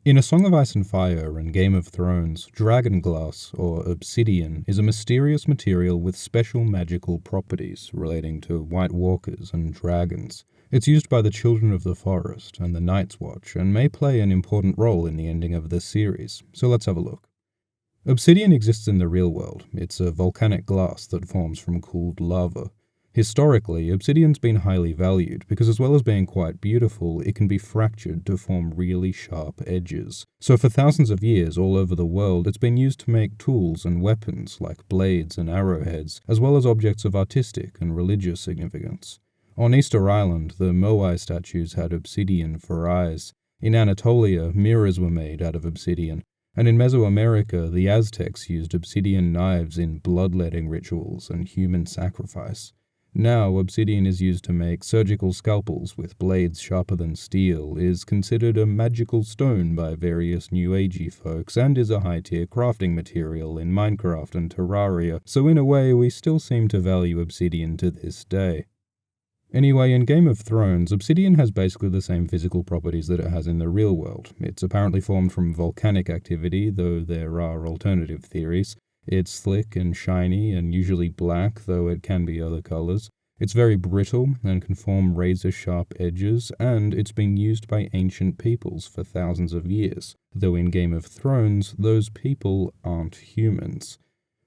In A Song of Ice and Fire and Game of Thrones, Dragonglass, or obsidian, is a mysterious material with special magical properties relating to White Walkers and dragons. It's used by the Children of the Forest and the Night's Watch, and may play an important role in the ending of this series, so let's have a look. Obsidian exists in the real world. It's a volcanic glass that forms from cooled lava. Historically, obsidian's been highly valued because, as well as being quite beautiful, it can be fractured to form really sharp edges. So for thousands of years all over the world, it's been used to make tools and weapons like blades and arrowheads, as well as objects of artistic and religious significance. On Easter Island, the Moai statues had obsidian for eyes. In Anatolia, mirrors were made out of obsidian. And in Mesoamerica, the Aztecs used obsidian knives in bloodletting rituals and human sacrifice. Now, obsidian is used to make surgical scalpels with blades sharper than steel, is considered a magical stone by various New Agey folks, and is a high-tier crafting material in Minecraft and Terraria, so in a way we still seem to value obsidian to this day. Anyway, in Game of Thrones, obsidian has basically the same physical properties that it has in the real world. It's apparently formed from volcanic activity, though there are alternative theories. It's thick and shiny and usually black, though it can be other colors. It's very brittle and can form razor-sharp edges, and it's been used by ancient peoples for thousands of years, though in Game of Thrones, those people aren't humans.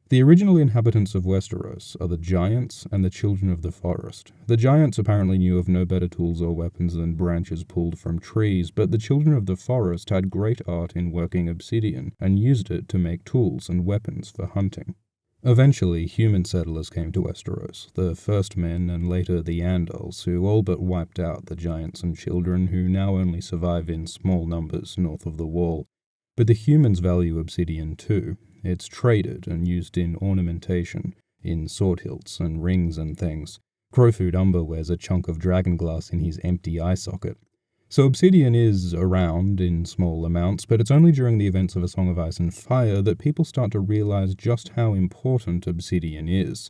The original inhabitants of Westeros are the giants and the Children of the Forest. The giants apparently knew of no better tools or weapons than branches pulled from trees, but the Children of the Forest had great art in working obsidian and used it to make tools and weapons for hunting. Eventually, human settlers came to Westeros, the First Men and later the Andals, who all but wiped out the giants and children, who now only survive in small numbers north of the Wall. But the humans value obsidian too. It's traded and used in ornamentation, in sword hilts and rings and things. Crowfoot Umber wears a chunk of dragonglass in his empty eye socket. So obsidian is around in small amounts, but it's only during the events of A Song of Ice and Fire that people start to realize just how important obsidian is.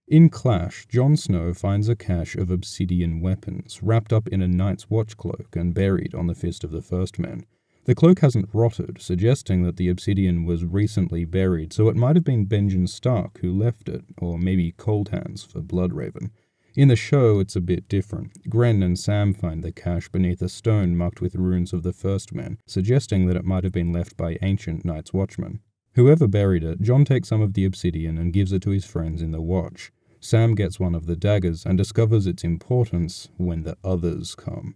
In Clash, Jon Snow finds a cache of obsidian weapons, wrapped up in a Night's Watch cloak and buried on the fist of the First Men. The cloak hasn't rotted, suggesting that the obsidian was recently buried, so it might have been Benjen Stark who left it, or maybe Cold Hands for Bloodraven. In the show, it's a bit different. Gren and Sam find the cache beneath a stone marked with runes of the First Men, suggesting that it might have been left by ancient Night's Watchmen. Whoever buried it, Jon takes some of the obsidian and gives it to his friends in the Watch. Sam gets one of the daggers and discovers its importance when the Others come.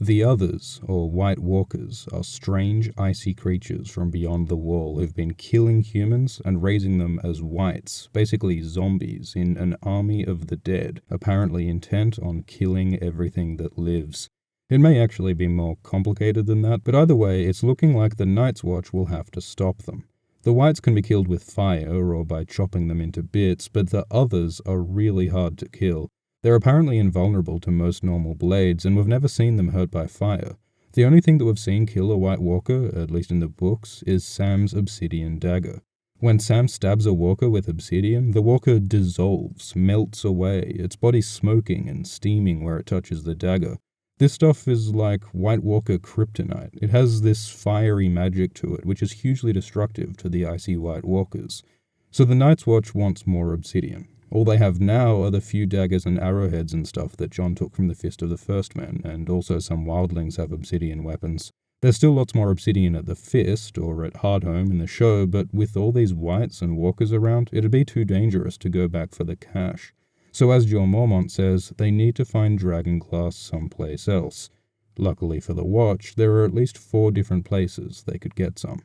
The Others, or White Walkers, are strange, icy creatures from beyond the Wall who've been killing humans and raising them as whites, basically zombies, in an army of the dead, apparently intent on killing everything that lives. It may actually be more complicated than that, but either way, it's looking like the Night's Watch will have to stop them. The whites can be killed with fire or by chopping them into bits, but the Others are really hard to kill. They're apparently invulnerable to most normal blades, and we've never seen them hurt by fire. The only thing that we've seen kill a White Walker, at least in the books, is Sam's obsidian dagger. When Sam stabs a walker with obsidian, the walker dissolves, melts away, its body smoking and steaming where it touches the dagger. This stuff is like White Walker kryptonite. It has this fiery magic to it, which is hugely destructive to the icy White Walkers. So the Night's Watch wants more obsidian. All they have now are the few daggers and arrowheads and stuff that Jon took from the fist of the First Men, and also some wildlings have obsidian weapons. There's still lots more obsidian at the fist, or at Hardhome in the show, but with all these whites and walkers around, it'd be too dangerous to go back for the cache. So as Jorah Mormont says, they need to find Dragonglass someplace else. Luckily for the Watch, there are at least 4 different places they could get some.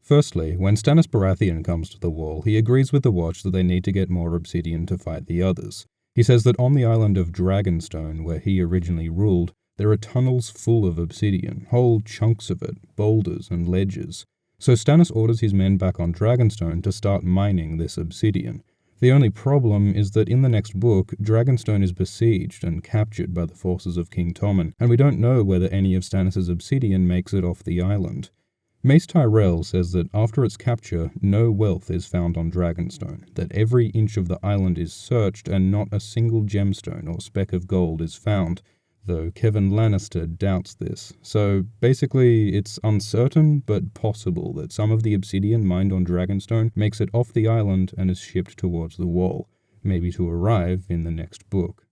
Firstly, when Stannis Baratheon comes to the Wall, he agrees with the Watch that they need to get more obsidian to fight the Others. He says that on the island of Dragonstone, where he originally ruled, there are tunnels full of obsidian, whole chunks of it, boulders and ledges. So Stannis orders his men back on Dragonstone to start mining this obsidian. The only problem is that in the next book, Dragonstone is besieged and captured by the forces of King Tommen, and we don't know whether any of Stannis' obsidian makes it off the island. Mace Tyrell says that after its capture, no wealth is found on Dragonstone, that every inch of the island is searched and not a single gemstone or speck of gold is found. though Kevin Lannister doubts this. So basically, it's uncertain but possible that some of the obsidian mined on Dragonstone makes it off the island and is shipped towards the Wall, maybe to arrive in the next book.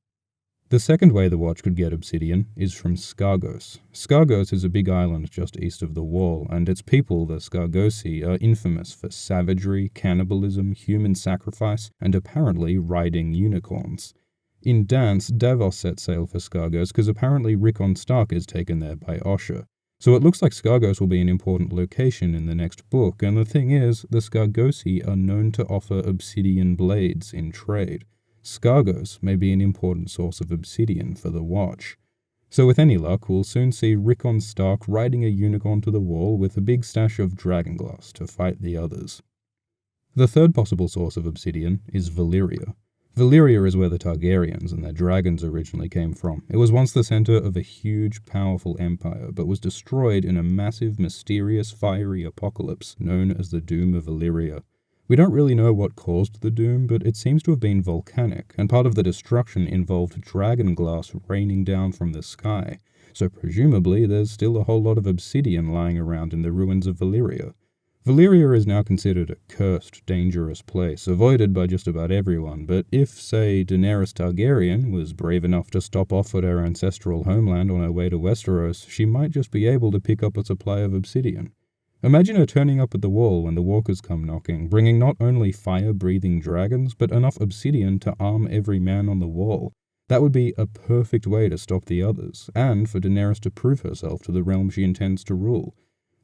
The second way the watch could get obsidian is from Skargos. Skargos is a big island just east of the Wall, and its people, the Skargosi, are infamous for savagery, cannibalism, human sacrifice, and apparently riding unicorns. In Dance, Davos set sail for Skargos because apparently Rickon Stark is taken there by Osher. So it looks like Skargos will be an important location in the next book, and the thing is, the Skargosi are known to offer obsidian blades in trade. Skargos may be an important source of obsidian for the watch. So with any luck, we'll soon see Rickon Stark riding a unicorn to the Wall with a big stash of Dragonglass to fight the others. The third possible source of obsidian is Valyria. Valyria is where the Targaryens and their dragons originally came from. It was once the center of a huge, powerful empire, but was destroyed in a massive, mysterious, fiery apocalypse known as the Doom of Valyria. We don't really know what caused the doom, but it seems to have been volcanic, and part of the destruction involved dragonglass raining down from the sky, so presumably there's still a whole lot of obsidian lying around in the ruins of Valyria. Valyria is now considered a cursed, dangerous place, avoided by just about everyone, but if, say, Daenerys Targaryen was brave enough to stop off at her ancestral homeland on her way to Westeros, she might just be able to pick up a supply of obsidian. Imagine her turning up at the Wall when the walkers come knocking, bringing not only fire-breathing dragons, but enough obsidian to arm every man on the Wall. That would be a perfect way to stop the others, and for Daenerys to prove herself to the realm she intends to rule.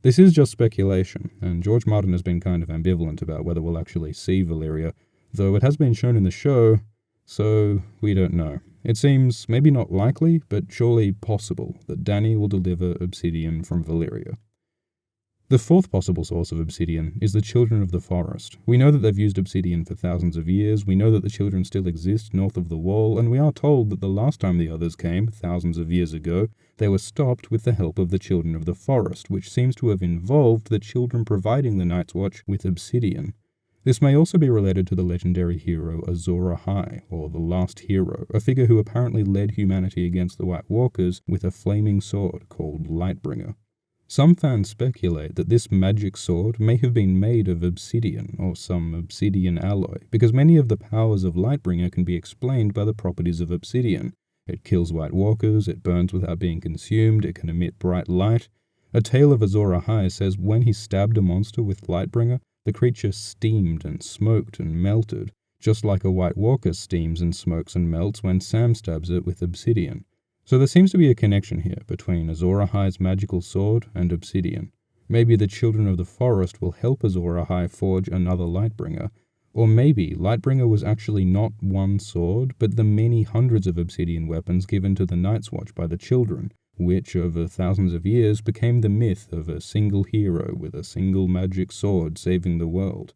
This is just speculation, and George Martin has been kind of ambivalent about whether we'll actually see Valyria, though it has been shown in the show, so we don't know. It seems maybe not likely, but surely possible that Dany will deliver obsidian from Valyria. The fourth possible source of obsidian is the Children of the Forest. We know that they've used obsidian for thousands of years, we know that the children still exist north of the Wall, and we are told that the last time the others came, thousands of years ago, they were stopped with the help of the Children of the Forest, which seems to have involved the children providing the Night's Watch with obsidian. This may also be related to the legendary hero Azor Ahai, or the Last Hero, a figure who apparently led humanity against the White Walkers with a flaming sword called Lightbringer. Some fans speculate that this magic sword may have been made of obsidian, or some obsidian alloy, because many of the powers of Lightbringer can be explained by the properties of obsidian. It kills White Walkers, it burns without being consumed, it can emit bright light. A tale of Azor Ahai says when he stabbed a monster with Lightbringer, the creature steamed and smoked and melted, just like a White Walker steams and smokes and melts when Sam stabs it with obsidian. So there seems to be a connection here between Azor Ahai's magical sword and obsidian. Maybe the Children of the Forest will help Azor Ahai forge another Lightbringer, or maybe Lightbringer was actually not one sword, but the many hundreds of obsidian weapons given to the Night's Watch by the children, which over thousands of years became the myth of a single hero with a single magic sword saving the world.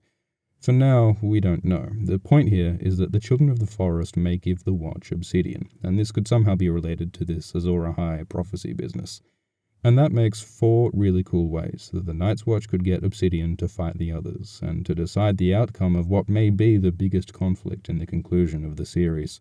For now, we don't know. The point here is that the Children of the Forest may give the watch obsidian, and this could somehow be related to this Azor Ahai prophecy business. And that makes 4 really cool ways that the Night's Watch could get obsidian to fight the others, and to decide the outcome of what may be the biggest conflict in the conclusion of the series.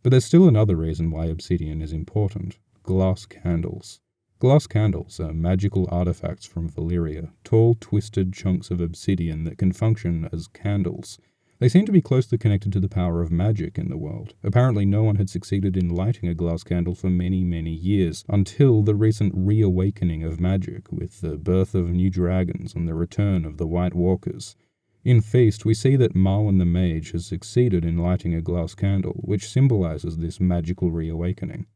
But there's still another reason why obsidian is important: glass candles. Glass candles are magical artifacts from Valyria, tall, twisted chunks of obsidian that can function as candles. They seem to be closely connected to the power of magic in the world. Apparently no one had succeeded in lighting a glass candle for many, many years, until the recent reawakening of magic, with the birth of new dragons and the return of the White Walkers. In Feast, we see that Marwyn the Mage has succeeded in lighting a glass candle, which symbolizes this magical reawakening.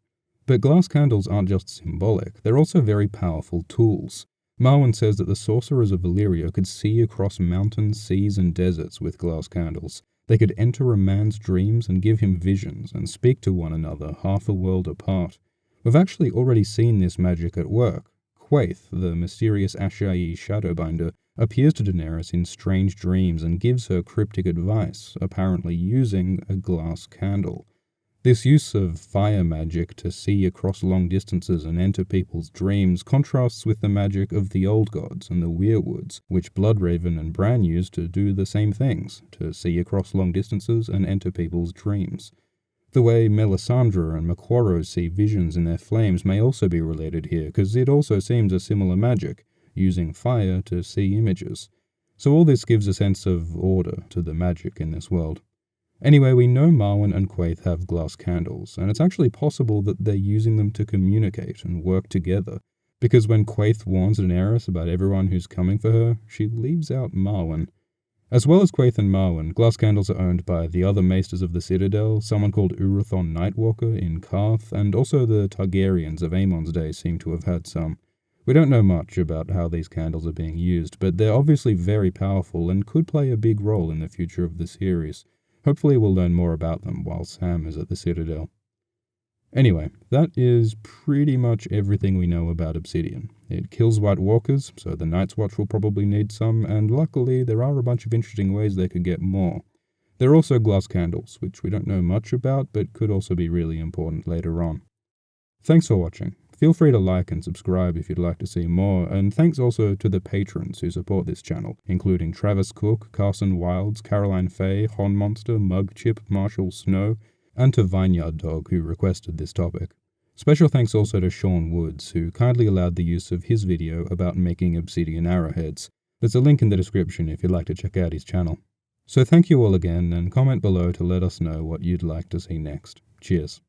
But glass candles aren't just symbolic, they're also very powerful tools. Marwyn says that the sorcerers of Valyria could see across mountains, seas, and deserts with glass candles. They could enter a man's dreams and give him visions, and speak to one another half a world apart. We've actually already seen this magic at work. Quaithe, the mysterious Ashai Shadowbinder, appears to Daenerys in strange dreams and gives her cryptic advice, apparently using a glass candle. This use of fire magic to see across long distances and enter people's dreams contrasts with the magic of the Old Gods and the Weirwoods, which Bloodraven and Bran used to do the same things, to see across long distances and enter people's dreams. The way Melisandre and Macquarie see visions in their flames may also be related here, because it also seems a similar magic, using fire to see images. So all this gives a sense of order to the magic in this world. Anyway, we know Marwyn and Quaithe have glass candles, and it's actually possible that they're using them to communicate and work together, because when Quaithe warns Daenerys about everyone who's coming for her, she leaves out Marwyn. As well as Quaithe and Marwyn, glass candles are owned by the other maesters of the Citadel, someone called Urathon Nightwalker in Karth, and also the Targaryens of Aemon's day seem to have had some. We don't know much about how these candles are being used, but they're obviously very powerful and could play a big role in the future of the series. Hopefully we'll learn more about them while Sam is at the Citadel. Anyway, that is pretty much everything we know about obsidian. It kills White Walkers, so the Night's Watch will probably need some, and luckily there are a bunch of interesting ways they could get more. There are also glass candles, which we don't know much about, but could also be really important later on. Thanks for watching. Feel free to like and subscribe if you'd like to see more, and thanks also to the patrons who support this channel, including Travis Cook, Carson Wilds, Caroline Fay, Hon Monster, Mugchip, Marshall Snow, and to Vineyard Dog, who requested this topic. Special thanks also to Sean Woods, who kindly allowed the use of his video about making obsidian arrowheads. There's a link in the description if you'd like to check out his channel. So thank you all again, and comment below to let us know what you'd like to see next. Cheers.